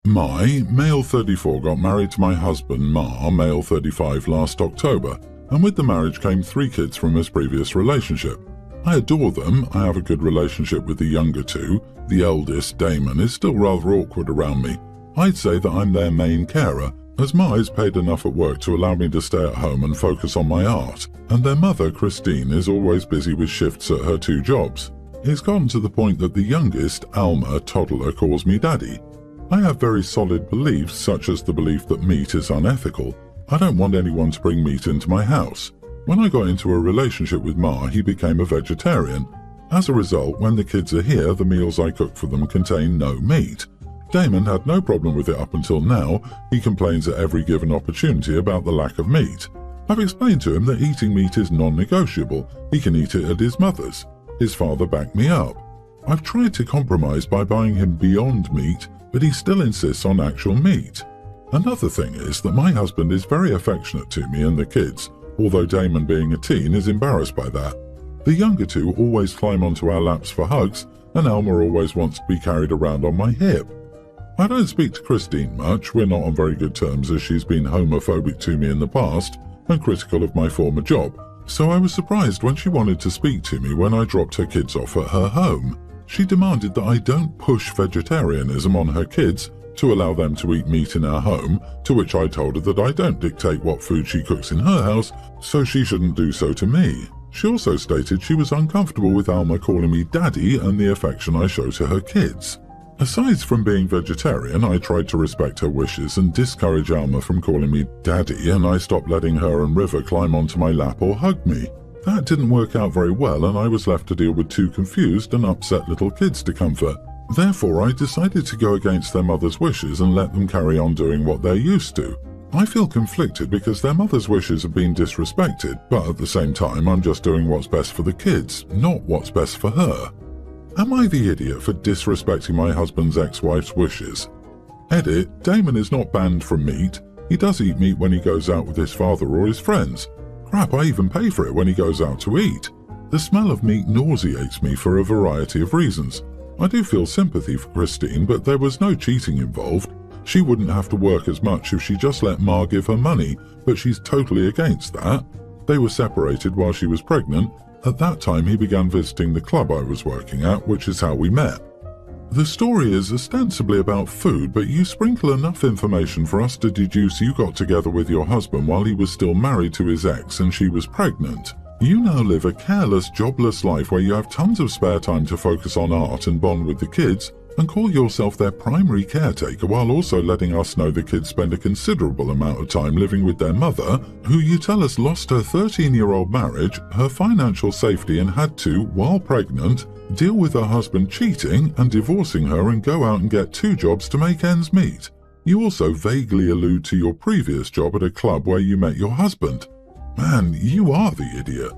Male 34, got married to my husband, male 35, last October, and with the marriage came 3 kids from his previous relationship. I adore them. I have a good relationship with the younger 2. The eldest, Damon, is still rather awkward around me. I'd say that I'm their main carer, as Ma is paid enough at work to allow me to stay at home and focus on my art, and their mother, Christine, is always busy with shifts at her 2 jobs. It's gotten to the point that the youngest, Alma, toddler, calls me Daddy. I have very solid beliefs, such as the belief that meat is unethical. I don't want anyone to bring meat into my house. When I got into a relationship with Ma, he became a vegetarian. As a result, when the kids are here, the meals I cook for them contain no meat. Damon had no problem with it up until now. He complains at every given opportunity about the lack of meat. I've explained to him that eating meat is non-negotiable. He can eat it at his mother's. His father backed me up. I've tried to compromise by buying him Beyond Meat, but he still insists on actual meat. Another thing is that my husband is very affectionate to me and the kids, although Damon, being a teen, is embarrassed by that. The younger 2 always climb onto our laps for hugs, and Alma always wants to be carried around on my hip. I don't speak to Christine much. We're not on very good terms, as she's been homophobic to me in the past and critical of my former job, so I was surprised when she wanted to speak to me when I dropped her kids off at her home. She demanded that I don't push vegetarianism on her kids to allow them to eat meat in our home, to which I told her that I don't dictate what food she cooks in her house, so she shouldn't do so to me. She also stated she was uncomfortable with Alma calling me Daddy and the affection I show to her kids. Aside from being vegetarian, I tried to respect her wishes and discourage Alma from calling me Daddy, and I stopped letting her and River climb onto my lap or hug me. That didn't work out very well, and I was left to deal with 2 confused and upset little kids to comfort. Therefore, I decided to go against their mother's wishes and let them carry on doing what they're used to. I feel conflicted because their mother's wishes have been disrespected, but at the same time I'm just doing what's best for the kids, not what's best for her. Am I the idiot for disrespecting my husband's ex-wife's wishes? Edit: Damon is not banned from meat. He does eat meat when he goes out with his father or his friends. Crap, I even pay for it when he goes out to eat. The smell of meat nauseates me for a variety of reasons. I do feel sympathy for Christine, but there was no cheating involved. She wouldn't have to work as much if she just let Ma give her money, but she's totally against that. They were separated while she was pregnant. At that time, he began visiting the club I was working at, which is how we met. The story is ostensibly about food, but you sprinkle enough information for us to deduce you got together with your husband while he was still married to his ex and she was pregnant. You now live a careless, jobless life where you have tons of spare time to focus on art and bond with the kids, and call yourself their primary caretaker while also letting us know the kids spend a considerable amount of time living with their mother, who you tell us lost her 13-year-old marriage, her financial safety, and had to, while pregnant, deal with her husband cheating and divorcing her and go out and get 2 jobs to make ends meet. You also vaguely allude to your previous job at a club where you met your husband. Man, you are the idiot.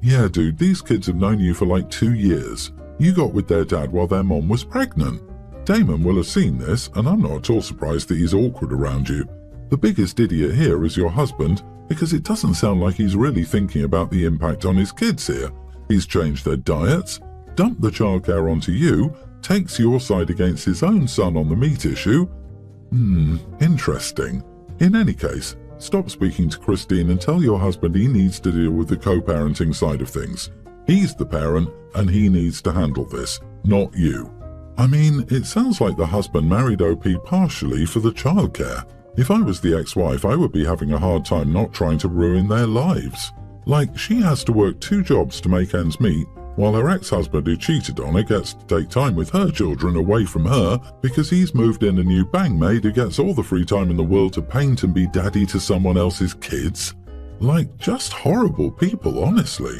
Yeah, dude, these kids have known you for like 2 years. You got with their dad while their mom was pregnant. Damon will have seen this, and I'm not at all surprised that he's awkward around you. The biggest idiot here is your husband, because it doesn't sound like he's really thinking about the impact on his kids here. He's changed their diets, dumped the childcare onto you, takes your side against his own son on the meat issue. Interesting. In any case, stop speaking to Christine and tell your husband he needs to deal with the co-parenting side of things. He's the parent, and he needs to handle this, not you. I mean, it sounds like the husband married OP partially for the childcare. If I was the ex-wife, I would be having a hard time not trying to ruin their lives. Like, she has to work 2 jobs to make ends meet, while her ex-husband who cheated on her gets to take time with her children away from her because he's moved in a new bangmaid who gets all the free time in the world to paint and be daddy to someone else's kids. Like, just horrible people, honestly.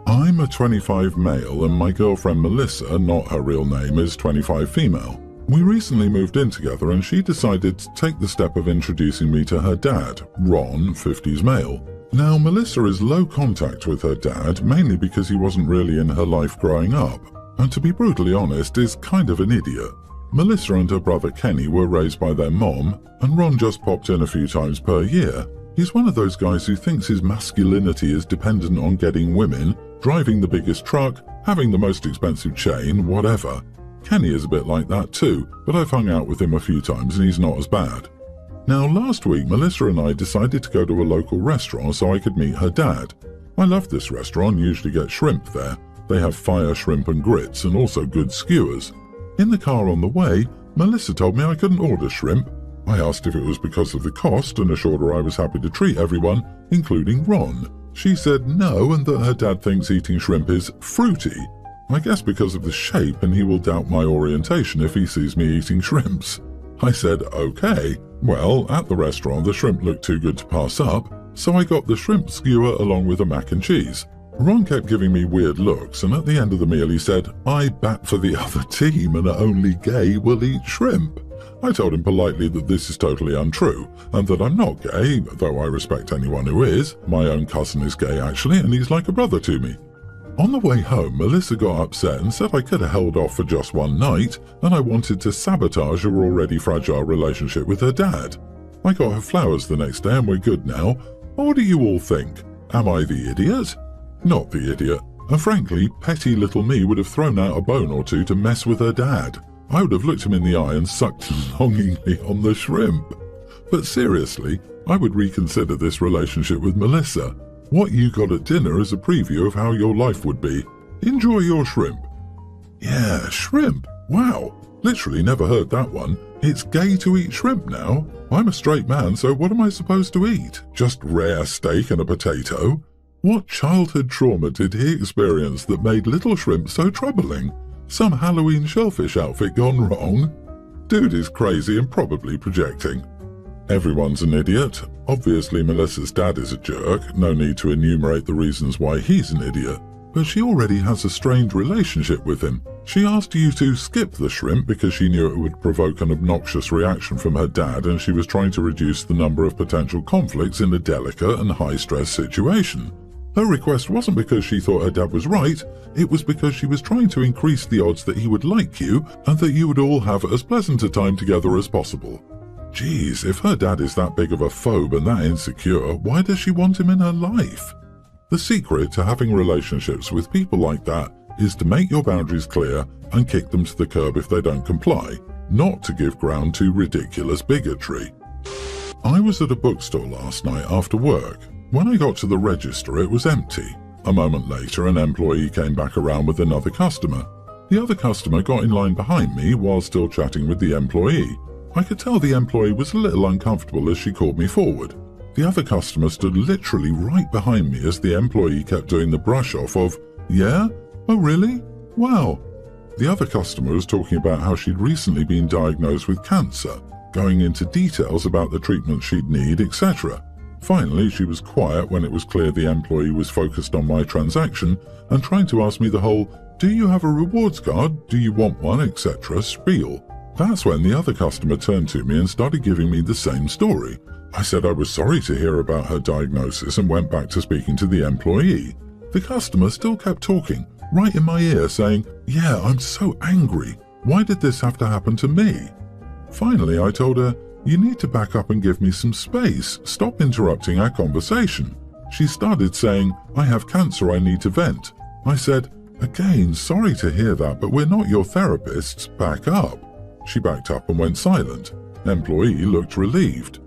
I'm a 25 male and my girlfriend Melissa, not her real name, is 25 female. We recently moved in together and she decided to take the step of introducing me to her dad, Ron, 50s male. Now, Melissa is low contact with her dad, mainly because he wasn't really in her life growing up, and to be brutally honest, is kind of an idiot. Melissa and her brother Kenny were raised by their mom, and Ron just popped in a few times per year. He's one of those guys who thinks his masculinity is dependent on getting women, driving the biggest truck, having the most expensive chain, whatever. Kenny is a bit like that too, but I've hung out with him a few times and he's not as bad. Now, last week, Melissa and I decided to go to a local restaurant so I could meet her dad. I love this restaurant, usually get shrimp there. They have fire shrimp and grits and also good skewers. In the car on the way, Melissa told me I couldn't order shrimp. I asked if it was because of the cost and assured her I was happy to treat everyone, including Ron. She said no and that her dad thinks eating shrimp is fruity. I guess because of the shape, and he will doubt my orientation if he sees me eating shrimps. I said okay. Well, at the restaurant the shrimp looked too good to pass up, so I got the shrimp skewer along with a mac and cheese. Ron kept giving me weird looks, and at the end of the meal he said, "I bat for the other team and only gay will eat shrimp." I told him politely that this is totally untrue, and that I'm not gay, though I respect anyone who is. My own cousin is gay actually, and he's like a brother to me. On the way home, Melissa got upset and said I could have held off for just one night, and I wanted to sabotage her already fragile relationship with her dad. I got her flowers the next day and we're good now. What do you all think? Am I the idiot? Not the idiot. And frankly, petty little me would have thrown out a bone or two to mess with her dad. I would have looked him in the eye and sucked longingly on the shrimp. But seriously, I would reconsider this relationship with Melissa. What you got at dinner is a preview of how your life would be. Enjoy your shrimp. Yeah, shrimp. Wow. Literally never heard that one. It's gay to eat shrimp now. I'm a straight man, so what am I supposed to eat? Just rare steak and a potato? What childhood trauma did he experience that made little shrimp so troubling? Some Halloween shellfish outfit gone wrong? Dude is crazy and probably projecting. Everyone's an idiot. Obviously Melissa's dad is a jerk, no need to enumerate the reasons why he's an idiot. But she already has a strained relationship with him. She asked you to skip the shrimp because she knew it would provoke an obnoxious reaction from her dad, and she was trying to reduce the number of potential conflicts in a delicate and high-stress situation. Her request wasn't because she thought her dad was right, it was because she was trying to increase the odds that he would like you and that you would all have as pleasant a time together as possible. Geez, if her dad is that big of a phobe and that insecure, why does she want him in her life? The secret to having relationships with people like that is to make your boundaries clear and kick them to the curb if they don't comply, not to give ground to ridiculous bigotry. I was at a bookstore last night after work. When I got to the register, it was empty. A moment later, an employee came back around with another customer. The other customer got in line behind me while still chatting with the employee. I could tell the employee was a little uncomfortable as she called me forward. The other customer stood literally right behind me as the employee kept doing the brush off of, "Yeah? Oh really? Wow." The other customer was talking about how she'd recently been diagnosed with cancer, going into details about the treatment she'd need, etc. Finally, she was quiet when it was clear the employee was focused on my transaction and trying to ask me the whole, "Do you have a rewards card? Do you want one?" etc. spiel. That's when the other customer turned to me and started giving me the same story. I said I was sorry to hear about her diagnosis and went back to speaking to the employee. The customer still kept talking, right in my ear, saying, "Yeah, I'm so angry. Why did this have to happen to me?" Finally, I told her, "You need to back up and give me some space. Stop interrupting our conversation." She started saying, "I have cancer, I need to vent." I said, "Again, sorry to hear that, but we're not your therapists. Back up." She backed up and went silent. Employee looked relieved.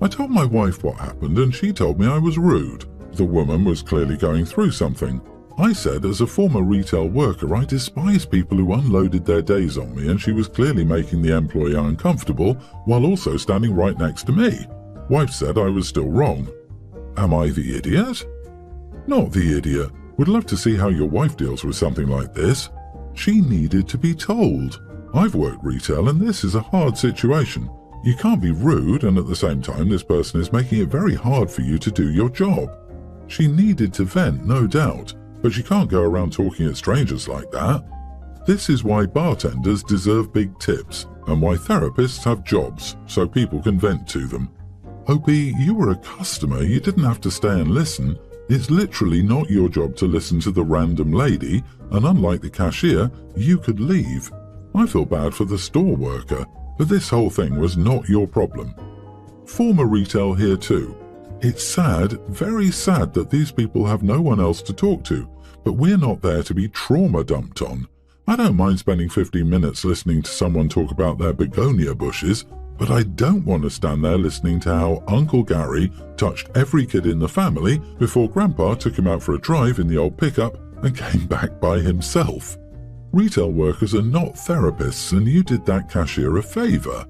I told my wife what happened and she told me I was rude. The woman was clearly going through something. I said, as a former retail worker, I despise people who unloaded their days on me, and she was clearly making the employee uncomfortable while also standing right next to me. Wife said I was still wrong. Am I the idiot? Not the idiot. Would love to see how your wife deals with something like this. She needed to be told. I've worked retail and this is a hard situation. You can't be rude and at the same time this person is making it very hard for you to do your job. She needed to vent, no doubt, but she can't go around talking at strangers like that. This is why bartenders deserve big tips and why therapists have jobs, so people can vent to them. Opie, you were a customer, you didn't have to stay and listen. It's literally not your job to listen to the random lady, and unlike the cashier, you could leave. I feel bad for the store worker, but this whole thing was not your problem. Former retail here too. It's sad, very sad that these people have no one else to talk to, but we're not there to be trauma dumped on. I don't mind spending 15 minutes listening to someone talk about their begonia bushes, but I don't want to stand there listening to how Uncle Gary touched every kid in the family before Grandpa took him out for a drive in the old pickup and came back by himself. Retail workers are not therapists, and you did that cashier a favor.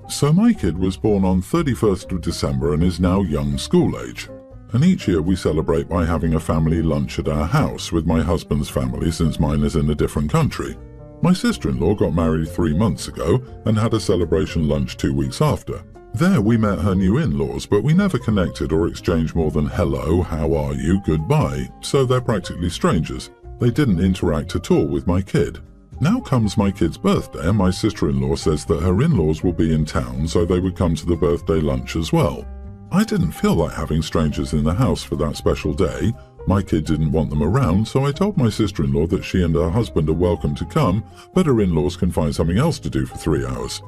So my kid was born on 31st of December and is now young school age. And each year we celebrate by having a family lunch at our house with my husband's family, since mine is in a different country. My sister-in-law got married 3 months ago and had a celebration lunch 2 weeks after. There we met her new in-laws, but we never connected or exchanged more than hello, how are you, goodbye, so they're practically strangers. They didn't interact at all with my kid. Now comes my kid's birthday, and my sister-in-law says that her in-laws will be in town, so they would come to the birthday lunch as well. I didn't feel like having strangers in the house for that special day. My kid didn't want them around, so I told my sister-in-law that she and her husband are welcome to come, but her in-laws can find something else to do for 3 hours.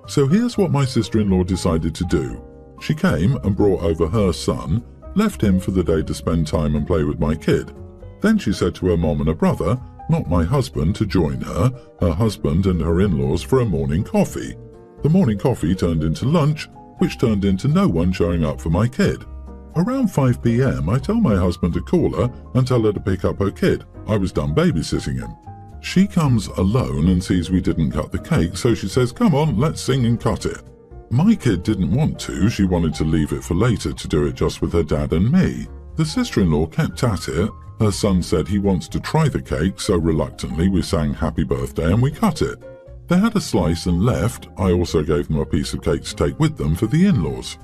So here's what my sister-in-law decided to do. She came and brought over her son, left him for the day to spend time and play with my kid. Then she said to her mom and her brother, not my husband, to join her husband and her in-laws for a morning coffee. The morning coffee turned into lunch, which turned into no one showing up for my kid. Around 5 p.m, I tell my husband to call her and tell her to pick up her kid. I was done babysitting him. She comes alone and sees we didn't cut the cake, so she says, come on, let's sing and cut it. My kid didn't want to. She wanted to leave it for later to do it just with her dad and me. The sister-in-law kept at it. Her son said he wants to try the cake, so reluctantly we sang happy birthday and we cut it. They had a slice and left. I also gave them a piece of cake to take with them for the in-laws.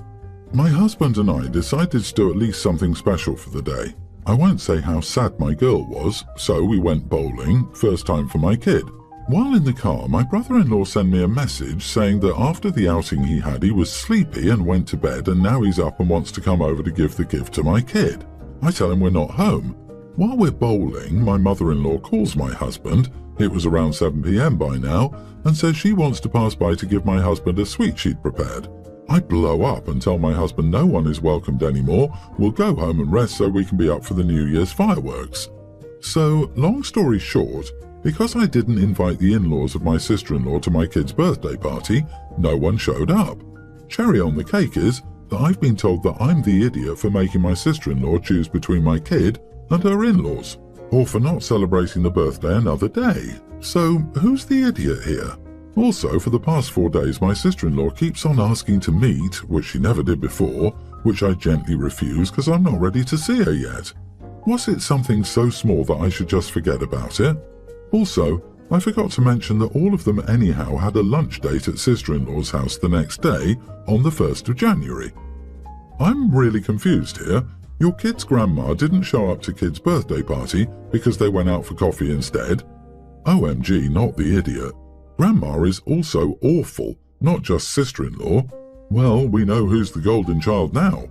My husband and I decided to do at least something special for the day. I won't say how sad my girl was, so we went bowling, first time for my kid. While in the car, my brother-in-law sent me a message saying that after the outing he had, he was sleepy and went to bed, and now he's up and wants to come over to give the gift to my kid. I tell him we're not home. While we're bowling, my mother-in-law calls my husband, it was around 7 p.m. by now, and says she wants to pass by to give my husband a sweet she'd prepared. I blow up and tell my husband no one is welcomed anymore, we'll go home and rest so we can be up for the New Year's fireworks. So, long story short, because I didn't invite the in-laws of my sister-in-law to my kid's birthday party, no one showed up. Cherry on the cake is that I've been told that I'm the idiot for making my sister-in-law choose between my kid and her in-laws, or for not celebrating the birthday another day. So, who's the idiot here? Also, for the past 4 days, my sister-in-law keeps on asking to meet, which she never did before, which I gently refuse because I'm not ready to see her yet. Was it something so small that I should just forget about it? Also, I forgot to mention that all of them anyhow had a lunch date at sister-in-law's house the next day, on the 1st of January. I'm really confused here. Your kid's grandma didn't show up to kid's birthday party because they went out for coffee instead. OMG, not the idiot. Grandma is also awful, not just sister-in-law. Well, we know who's the golden child now.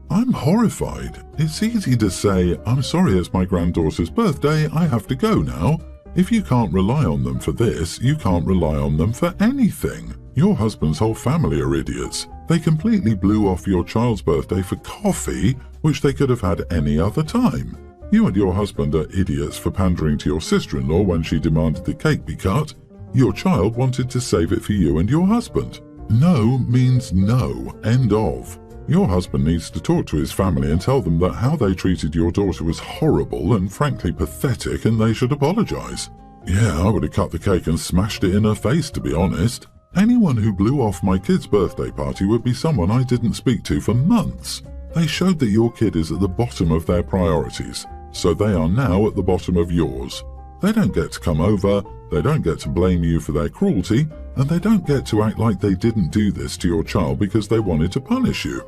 I'm horrified. It's easy to say, I'm sorry it's my granddaughter's birthday, I have to go now. If you can't rely on them for this, you can't rely on them for anything. Your husband's whole family are idiots. They completely blew off your child's birthday for coffee, which they could have had any other time. You and your husband are idiots for pandering to your sister-in-law when she demanded the cake be cut. Your child wanted to save it for you and your husband. No means no, end of. Your husband needs to talk to his family and tell them that how they treated your daughter was horrible and frankly pathetic, and they should apologize. Yeah, I would have cut the cake and smashed it in her face, to be honest. Anyone who blew off my kid's birthday party would be someone I didn't speak to for months. They showed that your kid is at the bottom of their priorities, so they are now at the bottom of yours. They don't get to come over, they don't get to blame you for their cruelty, and they don't get to act like they didn't do this to your child because they wanted to punish you.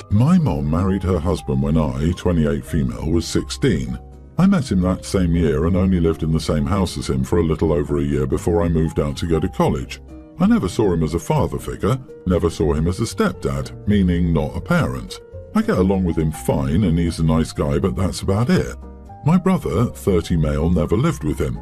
My mom married her husband when I, 28 female, was 16. I met him that same year and only lived in the same house as him for a little over a year before I moved out to go to college. I never saw him as a father figure, never saw him as a stepdad, meaning not a parent. I get along with him fine and he's a nice guy, but that's about it. My brother, 30 male, never lived with him.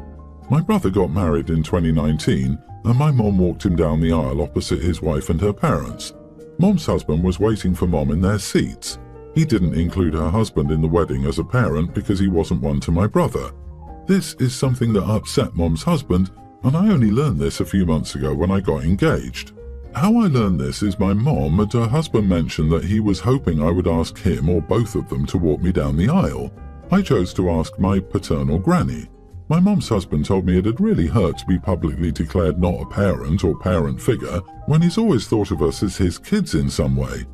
My brother got married in 2019 and my mom walked him down the aisle opposite his wife and her parents. Mom's husband was waiting for Mom in their seats. He didn't include her husband in the wedding as a parent because he wasn't one to my brother. This is something that upset Mom's husband, and I only learned this a few months ago when I got engaged. How I learned this is my mom and her husband mentioned that he was hoping I would ask him or both of them to walk me down the aisle. I chose to ask my paternal granny. My mom's husband told me it had really hurt to be publicly declared not a parent or parent figure when he's always thought of us as his kids in some way.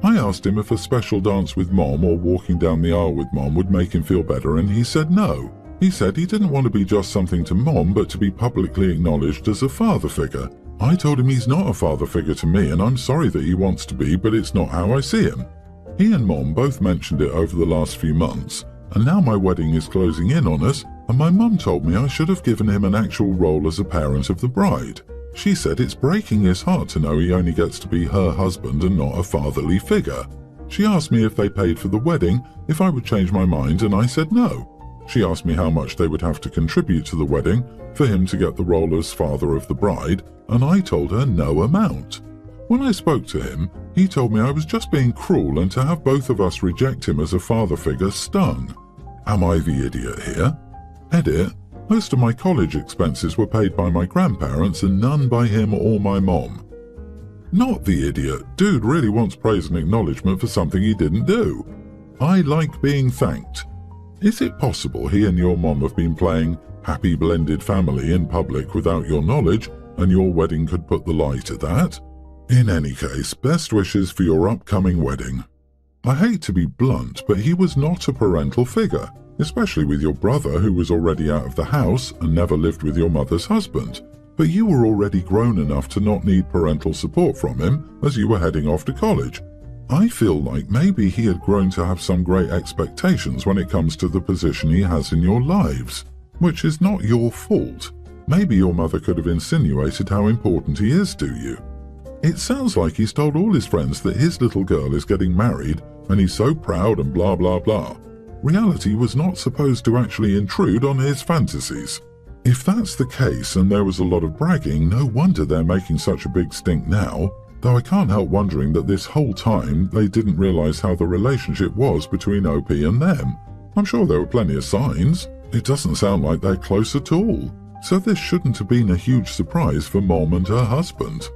I asked him if a special dance with Mom or walking down the aisle with Mom would make him feel better, and he said no. He said he didn't want to be just something to Mom, but to be publicly acknowledged as a father figure. I told him he's not a father figure to me, and I'm sorry that he wants to be, but it's not how I see him. He and Mom both mentioned it over the last few months, and now my wedding is closing in on us, and my mum told me I should have given him an actual role as a parent of the bride. She said it's breaking his heart to know he only gets to be her husband and not a fatherly figure. She asked me if they paid for the wedding, if I would change my mind, and I said no. She asked me how much they would have to contribute to the wedding for him to get the role as father of the bride, and I told her no amount. When I spoke to him, he told me I was just being cruel and to have both of us reject him as a father figure stung. Am I the idiot here? Edit. Most of my college expenses were paid by my grandparents and none by him or my mom. Not the idiot. Dude really wants praise and acknowledgement for something he didn't do. I like being thanked. Is it possible he and your mom have been playing happy blended family in public without your knowledge, and your wedding could put the lie to that? In any case, best wishes for your upcoming wedding. I hate to be blunt, but he was not a parental figure, especially with your brother who was already out of the house and never lived with your mother's husband. But you were already grown enough to not need parental support from him as you were heading off to college. I feel like maybe he had grown to have some great expectations when it comes to the position he has in your lives, which is not your fault. Maybe your mother could have insinuated how important he is to you. It sounds like he's told all his friends that his little girl is getting married and he's so proud and blah blah blah. Reality was not supposed to actually intrude on his fantasies. If that's the case and there was a lot of bragging, no wonder they're making such a big stink now, though I can't help wondering that this whole time they didn't realize how the relationship was between OP and them. I'm sure there were plenty of signs. It doesn't sound like they're close at all. So this shouldn't have been a huge surprise for Mom and her husband.